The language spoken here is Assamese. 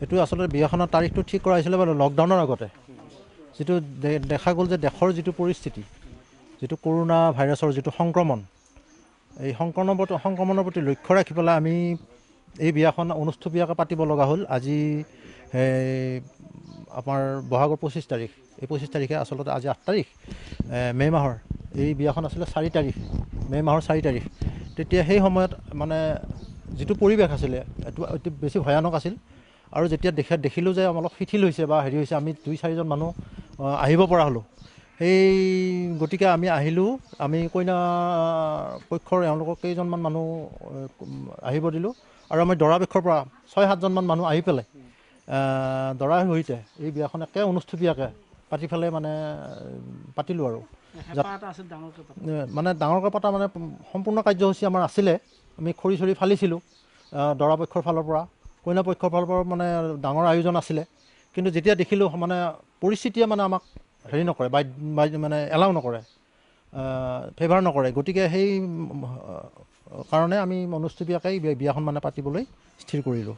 এইটো আচলতে বিয়াখনৰ তাৰিখটো ঠিক কৰা হৈছিলে বাৰু লকডাউনৰ আগতে যিটো দেখা গ'ল যে দেশৰ যিটো পৰিস্থিতি যিটো কৰোণা ভাইৰাছৰ যিটো সংক্ৰমণ এই সংক্ৰমণৰ প্ৰতি লক্ষ্য ৰাখি পেলাই আমি এই বিয়াখন অনুষ্ঠুপীয়াকৈ পাতিব লগা হ'ল আজি আমাৰ বহাগৰ 25 তাৰিখ এই 25 তাৰিখে আচলতে আজি 8 তাৰিখ মে' মাহৰ এই বিয়াখন আছিলে 4 তাৰিখ মে' মাহৰ 4 তাৰিখ তেতিয়া সেই সময়ত মানে যিটো পৰিৱেশ আছিলে এইটো অতি বেছি ভয়ানক আছিল আৰু যেতিয়া দেখিলোঁ যে অলপ শিথিল হৈছে বা হেৰি হৈছে আমি 2-4জন মানুহ আহিব পৰা হ'লোঁ সেই গতিকে আমি আহিলোঁ আমি কইনা পক্ষৰ এওঁলোকক কেইজনমান মানুহ আহিব দিলোঁ আৰু আমি দৰা পক্ষৰ পৰা 6-7জনমান মানুহ আহি পেলাই দৰাৰ সৈতে এই বিয়াখন একে অনুষ্ঠুপীয়াকৈ পাতি পেলাই মানে পাতিলোঁ আৰু মানে ডাঙৰকৈ পতা মানে সম্পূৰ্ণ কাৰ্যসূচী আমাৰ আছিলে আমি খৰি চৰি ফালিছিলোঁ দৰা পক্ষৰ ফালৰ পৰা কইনা পক্ষৰ ফালৰ পৰা মানে ডাঙৰ আয়োজন আছিলে কিন্তু যেতিয়া দেখিলোঁ মানে পৰিস্থিতিয়ে মানে আমাক হেৰি নকৰে মানে এলাউ নকৰে ফেভাৰ নকৰে গতিকে সেই কাৰণে আমি অনুষ্ঠুপীয়াকৈ বিয়াখন মানে পাতিবলৈ স্থিৰ কৰিলোঁ